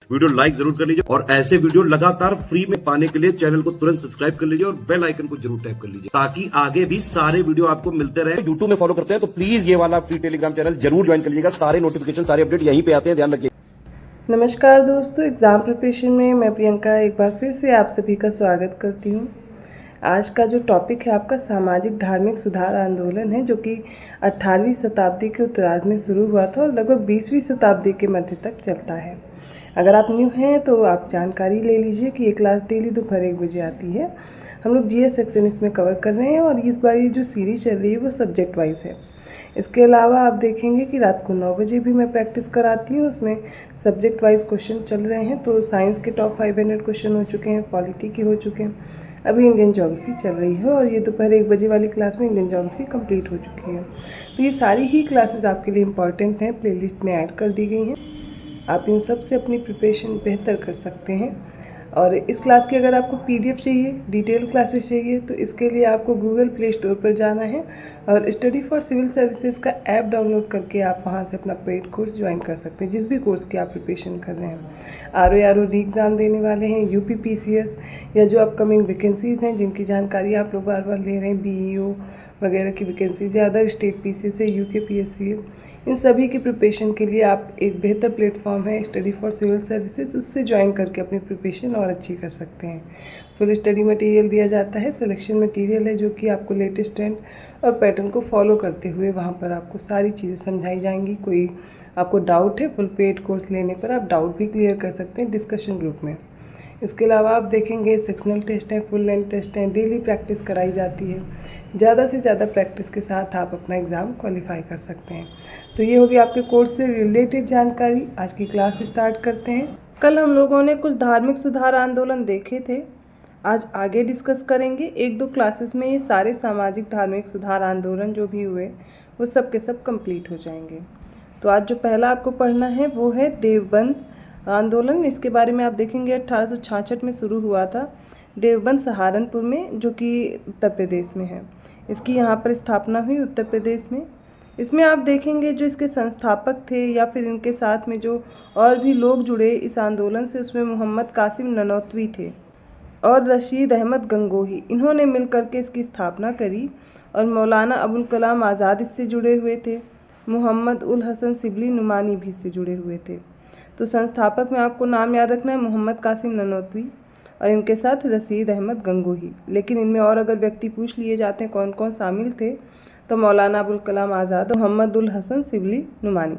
Video like जरूर कर लीजिए और ऐसे वीडियो लगातार फ्री में पाने के लिए चैनल को तुरंत सब्सक्राइब कर लीजिए और बेल आइकन को जरूर टैप कर लीजिए ताकि आगे भी सारे वीडियो आपको मिलते रहे। यूट्यूब में फॉलो करते हैं तो प्लीज ये वाला फ्री टेलीग्राम चैनल जरूर ज्वाइन कर लीजिएगा। सारे नोटिफिकेशन सारे अपडेट यहीं पे आते हैं, ध्यान रखिए। नमस्कार दोस्तों, एग्ज़ाम प्रिपरेशन में मैं प्रियंका एक बार फिर से आप सभी का स्वागत करती हूँ। आज का जो टॉपिक है आपका सामाजिक धार्मिक सुधार आंदोलन है, जो कि 18वीं शताब्दी के उत्तरार्ध में शुरू हुआ था और लगभग 20वीं शताब्दी के मध्य तक चलता है। अगर आप न्यू हैं तो आप जानकारी ले लीजिए कि ये क्लास डेली दोपहर 1 बजे आती है। हम लोग जीएस सेक्शन इसमें कवर कर रहे हैं और इस बार ये जो सीरीज चल रही है वो सब्जेक्ट वाइज है। इसके अलावा आप देखेंगे कि रात को 9 बजे भी मैं प्रैक्टिस कराती हूँ, उसमें सब्जेक्ट वाइज क्वेश्चन चल रहे हैं। तो साइंस के टॉप 500 क्वेश्चन हो चुके हैं, पॉलिटी के हो चुके हैं, अभी इंडियन ज्योग्राफी चल रही है और ये दोपहर 1 बजे वाली क्लास में इंडियन ज्योग्राफी कंप्लीट हो चुकी है। तो ये सारी ही क्लासेस आपके लिए इंपॉर्टेंट हैं, प्लेलिस्ट में ऐड कर दी गई हैं। आप इन सब से अपनी प्रिपरेशन बेहतर कर सकते हैं। और इस क्लास की अगर आपको पीडीएफ चाहिए, डिटेल क्लासेस चाहिए, तो इसके लिए आपको गूगल प्ले स्टोर पर जाना है और स्टडी फॉर सिविल सर्विसेज का ऐप डाउनलोड करके आप वहां से अपना पेड कोर्स ज्वाइन कर सकते हैं, जिस भी कोर्स की आप प्रिपरेशन कर रहे हैं। आरओ री एग्ज़ाम देने वाले हैं, यूपी पीसीएस या जो अपकमिंग वैकेंसीज़ हैं जिनकी जानकारी आप लोग बार बार ले रहे हैं, बीईओ वगैरह की वैकेंसीज या अदर स्टेट पीसीएस है, यूके पीएससी, इन सभी की प्रिपरेशन के लिए आप एक बेहतर प्लेटफॉर्म है स्टडी फॉर सिविल सर्विसेज, उससे ज्वाइन करके अपनी प्रिपरेशन और अच्छी कर सकते हैं। फुल स्टडी मटेरियल दिया जाता है, सिलेक्शन मटेरियल है जो कि आपको लेटेस्ट ट्रेंड और पैटर्न को फॉलो करते हुए वहाँ पर आपको सारी चीज़ें समझाई जाएंगी। कोई आपको डाउट है, फुल पेड कोर्स लेने पर आप डाउट भी क्लियर कर सकते हैं डिस्कशन ग्रुप में। इसके अलावा आप देखेंगे सेक्शनल टेस्ट हैं, फुल लेंथ टेस्ट हैं, डेली प्रैक्टिस कराई जाती है। ज़्यादा से ज़्यादा प्रैक्टिस के साथ आप अपना एग्ज़ाम क्वालिफाई कर सकते हैं। तो ये होगी आपके कोर्स से रिलेटेड जानकारी। आज की क्लास स्टार्ट करते हैं। कल हम लोगों ने कुछ धार्मिक सुधार आंदोलन देखे थे, आज आगे डिस्कस करेंगे। 1-2 क्लासेस में ये सारे सामाजिक धार्मिक सुधार आंदोलन जो भी हुए वो सब के सब कंप्लीट हो जाएंगे। तो आज जो पहला आपको पढ़ना है वो है देवबंद आंदोलन। इसके बारे में आप देखेंगे 1866 में शुरू हुआ था। देवबंद सहारनपुर में, जो कि उत्तर प्रदेश में है। इसकी यहाँ पर स्थापना हुई उत्तर प्रदेश में। इसमें आप देखेंगे जो इसके संस्थापक थे या फिर इनके साथ में जो और भी लोग जुड़े इस आंदोलन से, उसमें मोहम्मद कासिम ननौतवी थे और रशीद अहमद गंगोही, इन्होंने मिल करके इसकी स्थापना करी। और मौलाना अबुल कलाम आज़ाद इससे जुड़े हुए थे, मोहम्मद उल हसन शिबली नुमानी भी इससे जुड़े हुए थे। तो संस्थापक में आपको नाम याद रखना है मोहम्मद कासिम ननौतवी और इनके साथ रशीद अहमद गंगोही। लेकिन इनमें और अगर व्यक्ति पूछ लिए जाते हैं कौन कौन शामिल थे, तो मौलाना अबुल कलाम आज़ाद, मोहम्मद उल हसन शिबली नुमानी।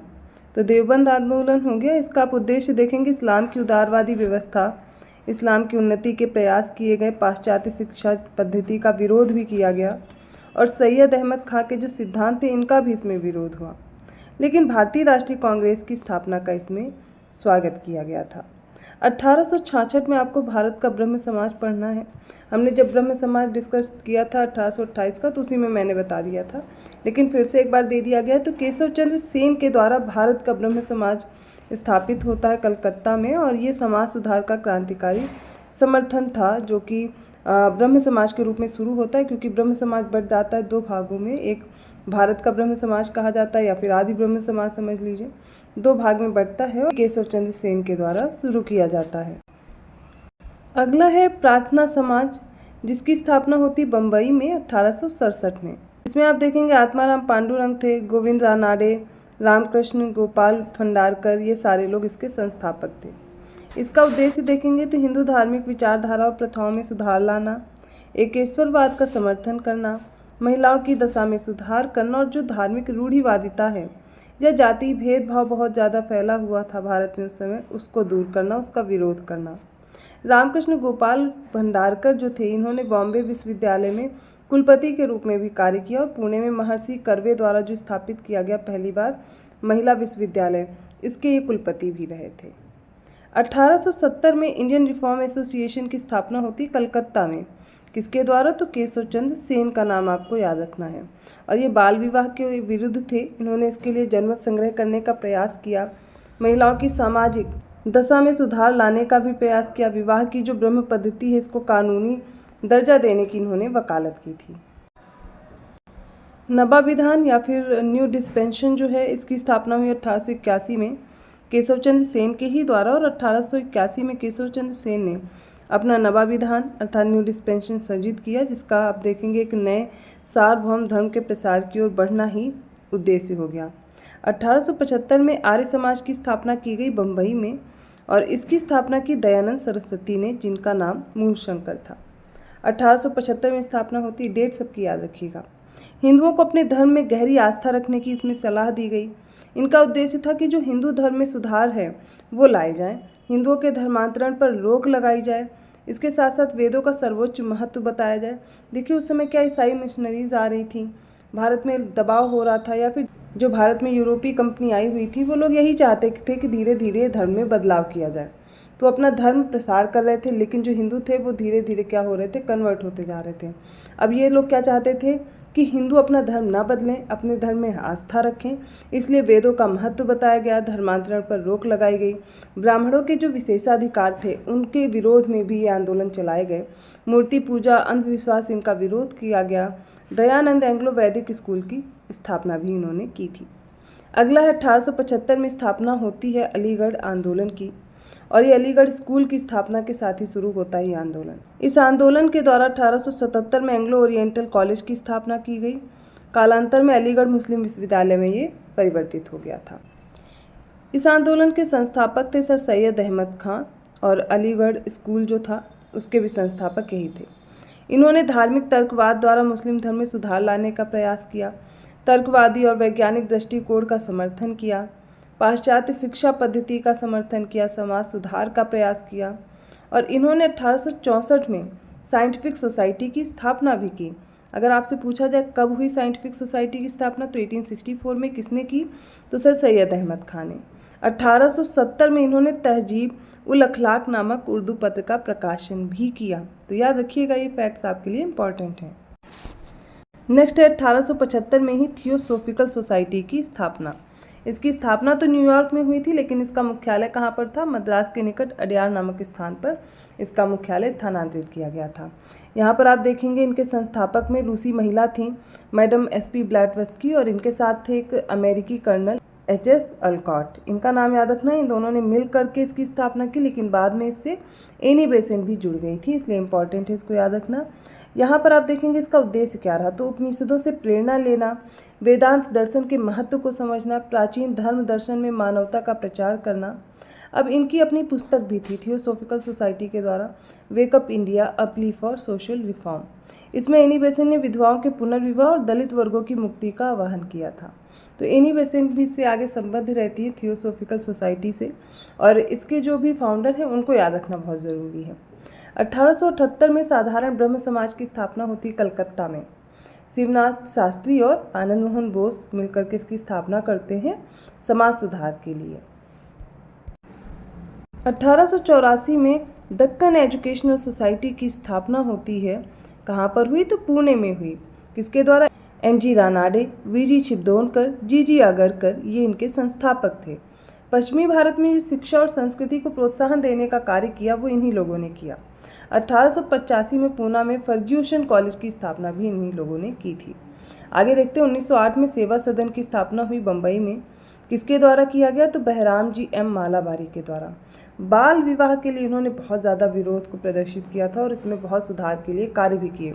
तो देवबंद आंदोलन हो गया। इसका आप उद्देश्य देखेंगे इस्लाम की उदारवादी व्यवस्था, इस्लाम की उन्नति के प्रयास किए गए, पाश्चात्य शिक्षा पद्धति का विरोध भी किया गया और सैयद अहमद खां के जो सिद्धांत थे इनका भी इसमें विरोध हुआ। लेकिन भारतीय राष्ट्रीय कांग्रेस की स्थापना का इसमें स्वागत किया गया था। 1866 में आपको भारत का ब्रह्म समाज पढ़ना है। हमने जब ब्रह्म समाज डिस्कस किया था 1828 का, तो उसी में मैंने बता दिया था, लेकिन फिर से एक बार दे दिया गया। तो केशव चंद्र सेन के द्वारा भारत का ब्रह्म समाज स्थापित होता है कलकत्ता में और ये समाज सुधार का क्रांतिकारी समर्थन था, जो कि ब्रह्म समाज के रूप में शुरू होता है, क्योंकि ब्रह्म समाज बढ़ जाता है 2 भागों में। एक भारत का ब्रह्म समाज कहा जाता है या फिर आदि ब्रह्म समाज समझ लीजिए, 2 भाग में बढ़ता है और केशव चंद्र सेन के द्वारा शुरू किया जाता है। अगला है प्रार्थना समाज, जिसकी स्थापना होती बम्बई में 1867 में। इसमें आप देखेंगे आत्माराम पांडुरंग थे, गोविंद रानाडे, रामकृष्ण गोपाल भंडारकर, ये सारे लोग इसके संस्थापक थे। इसका उद्देश्य देखेंगे तो हिंदू धार्मिक विचारधारा और प्रथाओं में सुधार लाना, एकेश्वरवाद का समर्थन करना, महिलाओं की दशा में सुधार करना और जो धार्मिक रूढ़िवादिता है या जाति भेदभाव बहुत ज़्यादा फैला हुआ था भारत में उस समय, उसको दूर करना, उसका विरोध करना। रामकृष्ण गोपाल भंडारकर जो थे, इन्होंने बॉम्बे विश्वविद्यालय में कुलपति के रूप में भी कार्य किया और पुणे में महर्षि कर्वे द्वारा जो स्थापित किया गया पहली बार महिला विश्वविद्यालय, इसके ये कुलपति भी रहे थे। 1870 में इंडियन रिफॉर्म एसोसिएशन की स्थापना होती कलकत्ता में। किसके द्वारा? तो केशव चंद्र सेन का नाम आपको याद रखना है। और ये बाल विवाह के विरुद्ध थे। इन्होंने इसके लिए जनमत संग्रह करने का प्रयास किया, महिलाओं की सामाजिक दशा में सुधार लाने का भी प्रयास किया, विवाह की जो ब्रह्म पद्धति है इसको कानूनी दर्जा देने की इन्होंने वकालत की थी। नवा विधान या फिर न्यू डिस्पेंशन जो है, इसकी स्थापना हुई 1881 में। केशव चंद्र सेन के ही द्वारा, और 1881 में केशव चंद्र सेन ने अपना नवा विधान अर्थात न्यू डिस्पेंसेशन सर्जित किया, जिसका आप देखेंगे एक नए सार्वभौम धर्म के प्रसार की ओर बढ़ना ही उद्देश्य हो गया। 1875 में आर्य समाज की स्थापना की गई बम्बई में, और इसकी स्थापना की दयानंद सरस्वती ने, जिनका नाम मूलशंकर था। 1875 में स्थापना होती, डेट सबकी याद रखिएगा। हिंदुओं को अपने धर्म में गहरी आस्था रखने की इसमें सलाह दी गई। इनका उद्देश्य था कि जो हिंदू धर्म में सुधार है वो लाए जाएं, हिंदुओं के धर्मांतरण पर रोक लगाई जाए, इसके साथ साथ वेदों का सर्वोच्च महत्व बताया जाए। देखिए उस समय क्या ईसाई मिशनरीज आ रही थी, भारत में दबाव हो रहा था, या फिर जो भारत में यूरोपीय कंपनी आई हुई थी वो लोग यही चाहते थे कि धीरे धीरे धर्म में बदलाव किया जाए। तो अपना धर्म प्रसार कर रहे थे, लेकिन जो हिंदू थे वो धीरे धीरे क्या हो रहे थे, कन्वर्ट होते जा रहे थे। अब ये लोग क्या चाहते थे कि हिंदू अपना धर्म ना बदलें, अपने धर्म में आस्था रखें, इसलिए वेदों का महत्व बताया गया, धर्मांतरण पर रोक लगाई गई। ब्राह्मणों के जो विशेषाधिकार थे उनके विरोध में भी ये आंदोलन चलाए गए। मूर्ति पूजा, अंधविश्वास, इनका विरोध किया गया। दयानंद एंग्लो वैदिक स्कूल की स्थापना भी इन्होंने की थी। अगला है 1875 में स्थापना होती है अलीगढ़ आंदोलन की, और ये अलीगढ़ स्कूल की स्थापना के साथ ही शुरू होता है ये आंदोलन। इस आंदोलन के द्वारा 1877 में एंग्लो ओरिएंटल कॉलेज की स्थापना की गई। कालांतर में अलीगढ़ मुस्लिम विश्वविद्यालय में ये परिवर्तित हो गया था। इस आंदोलन के संस्थापक थे सर सैयद अहमद खां, और अलीगढ़ स्कूल जो था उसके भी संस्थापक यही थे। इन्होंने धार्मिक तर्कवाद द्वारा मुस्लिम धर्म में सुधार लाने का प्रयास किया, तर्कवादी और वैज्ञानिक दृष्टिकोण का समर्थन किया, पाश्चात्य शिक्षा पद्धति का समर्थन किया, समाज सुधार का प्रयास किया, और इन्होंने 1864 में साइंटिफिक सोसाइटी की स्थापना भी की। अगर आपसे पूछा जाए कब हुई साइंटिफिक सोसाइटी की स्थापना, तो 1864 में किसने की, तो सर सैयद अहमद खान ने। 1870 में इन्होंने तहजीब उल अखलाक नामक उर्दू पत्र का प्रकाशन भी किया। तो याद रखिएगा, ये फैक्ट्स आपके लिए इम्पॉर्टेंट हैं। नेक्स्ट है 1875 में ही थियोसोफिकल सोसाइटी की स्थापना। इसकी स्थापना तो न्यूयॉर्क में हुई थी, लेकिन इसका मुख्यालय कहाँ पर था, मद्रास के निकट अडयार नामक स्थान पर इसका मुख्यालय स्थानांतरित किया गया था। यहाँ पर आप देखेंगे इनके संस्थापक में रूसी महिला थी मैडम SP ब्लैटवस्की, और इनके साथ थे एक अमेरिकी कर्नल HS अल्कॉट। इनका नाम याद रखना, इन दोनों ने मिल करके इसकी स्थापना की, लेकिन बाद में इससे एनी बेसेंट भी जुड़ गई थी, इसलिए इम्पॉर्टेंट है, इसको याद रखना। यहाँ पर आप देखेंगे इसका उद्देश्य क्या रहा, तो उपनिषदों से प्रेरणा लेना, वेदांत दर्शन के महत्व को समझना, प्राचीन धर्म दर्शन में मानवता का प्रचार करना। अब इनकी अपनी पुस्तक भी थी थियोसोफिकल सोसाइटी के द्वारा, wake up India, a plea for social reform. इसमें एनी बेसेंट ने विधवाओं के पुनर्विवाह और दलित वर्गों की मुक्ति का आह्वान किया था। तो एनी बेसेंट भी इससे आगे संबद्ध रहती है थियोसोफिकल सोसाइटी से, और इसके जो भी फाउंडर हैं उनको याद रखना बहुत ज़रूरी है। 1878 में साधारण ब्रह्म समाज की स्थापना होती है कलकत्ता में। शिवनाथ शास्त्री और आनंद मोहन बोस मिलकर के इसकी स्थापना करते हैं समाज सुधार के लिए। 1884 में दक्कन एजुकेशनल सोसाइटी की स्थापना होती है। कहाँ पर हुई, तो पुणे में हुई। किसके द्वारा, MG Ranade, VG छिब्दोनकर, GG Agarkar, ये इनके संस्थापक थे। पश्चिमी भारत में जो शिक्षा और संस्कृति को प्रोत्साहन देने का कार्य किया वो इन्हीं लोगों ने किया। 1885 में पूना में फर्ग्यूसन कॉलेज की स्थापना भी इन्हीं लोगों ने की थी। आगे देखते हैं 1908 में सेवा सदन की स्थापना हुई बम्बई में। किसके द्वारा किया गया, तो बहराम जी M मालाबारी के द्वारा। बाल विवाह के लिए इन्होंने बहुत ज़्यादा विरोध को प्रदर्शित किया था और इसमें बहुत सुधार के लिए कार्य भी किए।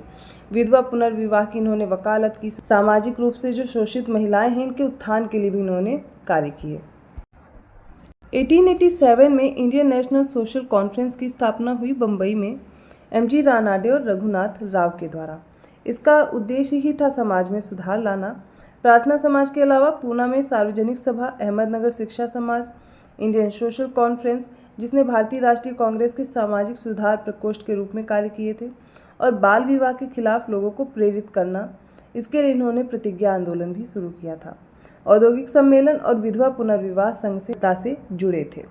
विधवा पुनर्विवाह की इन्होंने वकालत की। सामाजिक रूप से जो शोषित महिलाएं हैं इनके उत्थान के लिए भी इन्होंने कार्य किए। 1887 में इंडियन नेशनल सोशल कॉन्फ्रेंस की स्थापना हुई बम्बई में MG रानाडे और रघुनाथ राव के द्वारा। इसका उद्देश्य ही था समाज में सुधार लाना। प्रार्थना समाज के अलावा पूना में सार्वजनिक सभा, अहमदनगर शिक्षा समाज, इंडियन सोशल कॉन्फ्रेंस जिसने भारतीय राष्ट्रीय कांग्रेस के सामाजिक सुधार प्रकोष्ठ के रूप में कार्य किए थे, और बाल विवाह के खिलाफ लोगों को प्रेरित करना, इसके लिए इन्होंने प्रतिज्ञा आंदोलन भी शुरू किया था। औद्योगिक सम्मेलन और विधवा पुनर्विवाह संघ से जुड़े थे।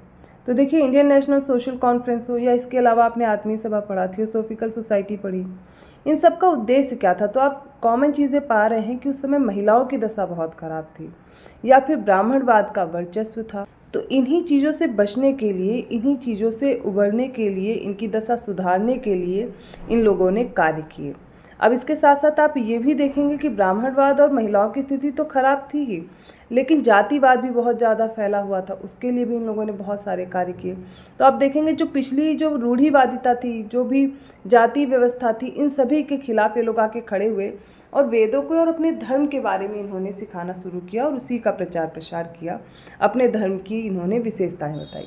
तो देखिए, इंडियन नेशनल सोशल कॉन्फ्रेंस हो या इसके अलावा आपने आत्मीय सभा पढ़ा, थियोसोफिकल सोसाइटी पढ़ी, इन सब का उद्देश्य क्या था, तो आप कॉमन चीज़ें पा रहे हैं कि उस समय महिलाओं की दशा बहुत खराब थी या फिर ब्राह्मणवाद का वर्चस्व था। तो इन्हीं चीज़ों से बचने के लिए, इन्हीं चीज़ों से उबरने के लिए, इनकी दशा सुधारने के लिए इन लोगों ने कार्य किए। अब इसके साथ साथ आप ये भी देखेंगे कि ब्राह्मणवाद और महिलाओं की स्थिति तो खराब थी ही, लेकिन जातिवाद भी बहुत ज़्यादा फैला हुआ था, उसके लिए भी इन लोगों ने बहुत सारे कार्य किए। तो आप देखेंगे जो पिछली जो रूढ़िवादिता थी, जो भी जाति व्यवस्था थी, इन सभी के खिलाफ ये लोग आके खड़े हुए और वेदों को और अपने धर्म के बारे में इन्होंने सिखाना शुरू किया और उसी का प्रचार प्रसार किया। अपने धर्म की इन्होंने विशेषताएं बताई।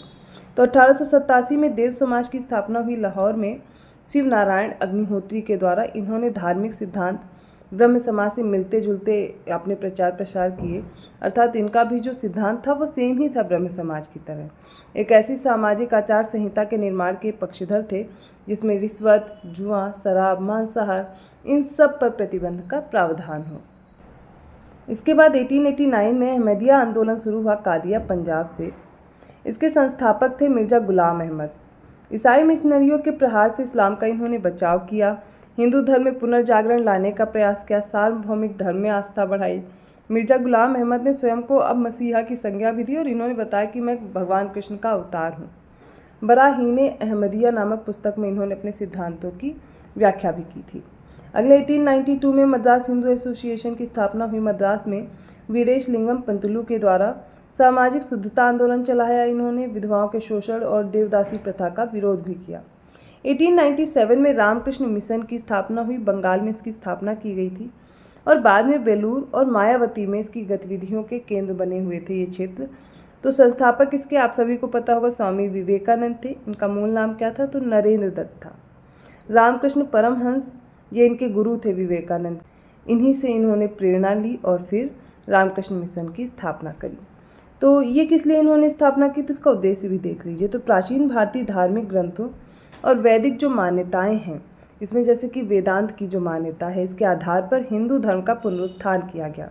तो 1887 में देव समाज की स्थापना हुई लाहौर में। शिव नारायण अग्निहोत्री के द्वारा इन्होंने धार्मिक सिद्धांत ब्रह्म समाज से मिलते जुलते अपने प्रचार प्रसार किए, अर्थात इनका भी जो सिद्धांत था वो सेम ही था ब्रह्म समाज की तरह। एक ऐसी सामाजिक आचार संहिता के निर्माण के पक्षधर थे जिसमें रिश्वत, जुआ, शराब, मांसाहार, इन सब पर प्रतिबंध का प्रावधान हो। इसके बाद 1889 में अहमदिया आंदोलन शुरू हुआ कादिया, पंजाब से। इसके संस्थापक थे मिर्जा गुलाम अहमद। ईसाई मिशनरियों के प्रहार से इस्लाम का इन्होंने बचाव किया, हिंदू धर्म में पुनर्जागरण लाने का प्रयास किया, सार्वभौमिक धर्म में आस्था बढ़ाई। मिर्जा गुलाम अहमद ने स्वयं को अब मसीहा की संज्ञा भी दी और इन्होंने बताया कि मैं भगवान कृष्ण का अवतार हूँ। बराहीने अहमदिया नामक पुस्तक में इन्होंने अपने सिद्धांतों की व्याख्या भी की थी। अगले 1892 में मद्रास हिंदू एसोसिएशन की स्थापना हुई। मद्रास में वीरेश लिंगम पंतलू के द्वारा सामाजिक शुद्धता आंदोलन चलाया। इन्होंने विधवाओं के शोषण और देवदासी प्रथा का विरोध भी किया। 1897 में रामकृष्ण मिशन की स्थापना हुई। बंगाल में इसकी स्थापना की गई थी और बाद में बेलूर और मायावती में इसकी गतिविधियों के केंद्र बने हुए थे ये क्षेत्र। तो संस्थापक इसके आप सभी को पता होगा स्वामी विवेकानंद थे। इनका मूल नाम क्या था? तो नरेंद्र दत्त था। रामकृष्ण परमहंस ये इनके गुरु थे विवेकानंद। इन्हीं से इन्होंने प्रेरणा ली और फिर रामकृष्ण मिशन की स्थापना करी। तो ये किस लिए इन्होंने स्थापना की, तो इसका उद्देश्य भी देख लीजिए। तो प्राचीन भारतीय धार्मिक ग्रंथों और वैदिक जो मान्यताएं हैं, इसमें जैसे कि वेदांत की जो मान्यता है, इसके आधार पर हिंदू धर्म का पुनरुत्थान किया गया।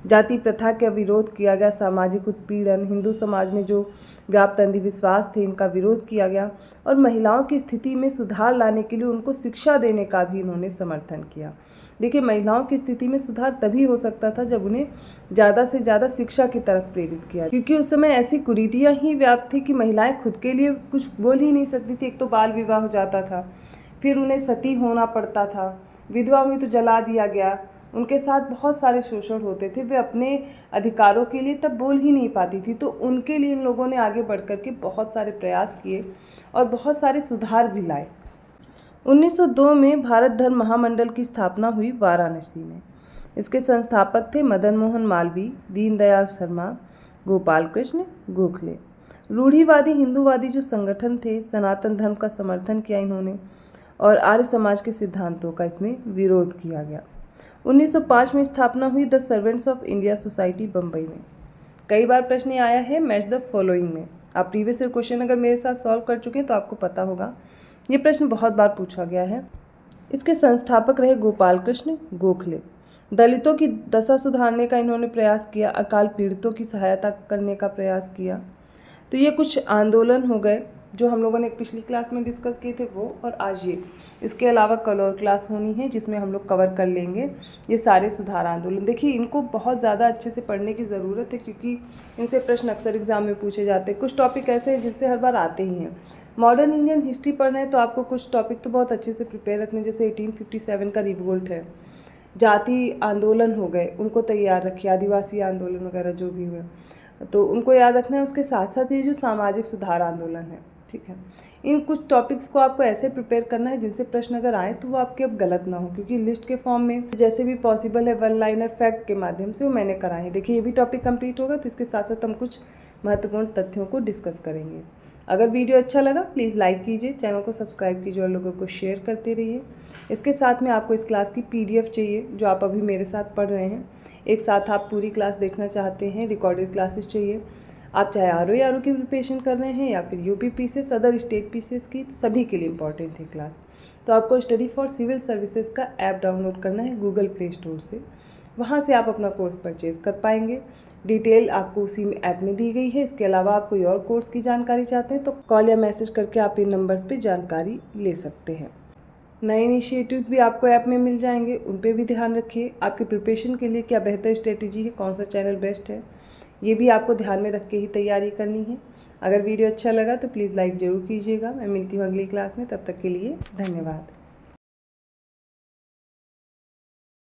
जाति प्रथा का विरोध किया गया, सामाजिक उत्पीड़न, हिंदू समाज में जो व्याप्त अंधविश्वास थे इनका विरोध किया गया और महिलाओं की स्थिति में सुधार लाने के लिए उनको शिक्षा देने का भी इन्होंने समर्थन किया। देखिए, महिलाओं की स्थिति में सुधार तभी हो सकता था जब उन्हें ज़्यादा से ज़्यादा शिक्षा की तरफ प्रेरित किया, क्योंकि उस समय ऐसी कुरीतियाँ ही व्याप्त थी कि महिलाएं खुद के लिए कुछ बोल ही नहीं सकती थी। एक तो बाल विवाह हो जाता था, फिर उन्हें सती होना पड़ता था, विधवा हुई तो जला दिया गया, उनके साथ बहुत सारे शोषण होते थे। वे अपने अधिकारों के लिए तब बोल ही नहीं पाती थी। तो उनके लिए इन लोगों ने आगे बढ़ कर के बहुत सारे प्रयास किए और बहुत सारे सुधार भी लाए। 1902 में भारत धर्म महामंडल की स्थापना हुई वाराणसी में। इसके संस्थापक थे मदन मोहन मालवीय, दीनदयाल शर्मा, गोपाल कृष्ण गोखले। रूढ़िवादी हिंदूवादी जो संगठन थे, सनातन धर्म का समर्थन किया इन्होंने और आर्य समाज के सिद्धांतों का इसमें विरोध किया गया। 1905 में स्थापना हुई the servants of India society, Bombay में। कई बार प्रश्न आया है मैच द फॉलोइंग में। आप प्रीवियस ईयर क्वेश्चन अगर मेरे साथ सॉल्व कर चुके हैं तो आपको पता होगा, ये प्रश्न बहुत बार पूछा गया है। इसके संस्थापक रहे गोपाल कृष्ण गोखले। दलितों की दशा सुधारने का इन्होंने प्रयास किया, अकाल पीड़ितों की सहायता करने का प्रयास किया। तो ये कुछ आंदोलन हो गए जो हम लोगों ने पिछली क्लास में डिस्कस किए थे वो, और आज ये। इसके अलावा कल और क्लास होनी है जिसमें हम लोग कवर कर लेंगे ये सारे सुधार आंदोलन। देखिए, इनको बहुत ज़्यादा अच्छे से पढ़ने की ज़रूरत है क्योंकि इनसे प्रश्न अक्सर एग्जाम में पूछे जाते हैं। कुछ टॉपिक ऐसे हैं जिनसे हर बार आते ही हैं। मॉडर्न इंडियन हिस्ट्री पढ़ रहे हैं तो आपको कुछ टॉपिक तो बहुत अच्छे से प्रिपेयर रखने, जैसे 1857 का रिवोल्ट है, जाति आंदोलन हो गए, उनको तैयार रखिए, आदिवासी आंदोलन वगैरह जो भी हुए तो उनको याद रखना है। उसके साथ साथ ये जो सामाजिक सुधार आंदोलन है, ठीक है, इन कुछ टॉपिक्स को आपको ऐसे प्रिपेयर करना है जिनसे प्रश्न अगर आए तो वो आपके अब गलत ना हो, क्योंकि लिस्ट के फॉर्म में जैसे भी पॉसिबल है वन लाइनर फैक्ट के माध्यम से वो मैंने कराए हैं। देखिए, ये भी टॉपिक कंप्लीट होगा तो इसके साथ साथ हम कुछ महत्वपूर्ण तथ्यों को डिस्कस करेंगे। अगर वीडियो अच्छा लगा प्लीज़ लाइक कीजिए, चैनल को सब्सक्राइब कीजिए और लोगों को शेयर करते रहिए। इसके साथ में आपको इस क्लास की PDF चाहिए जो आप अभी मेरे साथ पढ़ रहे हैं, एक साथ आप पूरी क्लास देखना चाहते हैं, रिकॉर्डेड क्लासेस चाहिए, आप चाहे RO की प्रिपरेशन कर रहे हैं या फिर UP PCS other state PCS की, सभी के लिए इम्पॉर्टेंट है क्लास। तो आपको स्टडी फॉर सिविल सर्विसेज का ऐप डाउनलोड करना है गूगल प्ले स्टोर से, वहाँ से आप अपना कोर्स परचेज़ कर पाएंगे। डिटेल आपको उसी में ऐप में दी गई है। इसके अलावा आप कोई और कोर्स की जानकारी चाहते हैं तो कॉल या मैसेज करके आप इन नंबर्स पे जानकारी ले सकते हैं। नए इनिशिएटिव्स भी आपको ऐप में मिल जाएंगे, उन पे भी ध्यान रखिए। आपके प्रिपरेशन के लिए क्या बेहतर स्ट्रेटेजी है, कौन सा चैनल बेस्ट है, ये भी आपको ध्यान में रख के ही तैयारी करनी है। अगर वीडियो अच्छा लगा तो प्लीज़ लाइक ज़रूर कीजिएगा। मैं मिलती हूँ अगली क्लास में, तब तक के लिए धन्यवाद।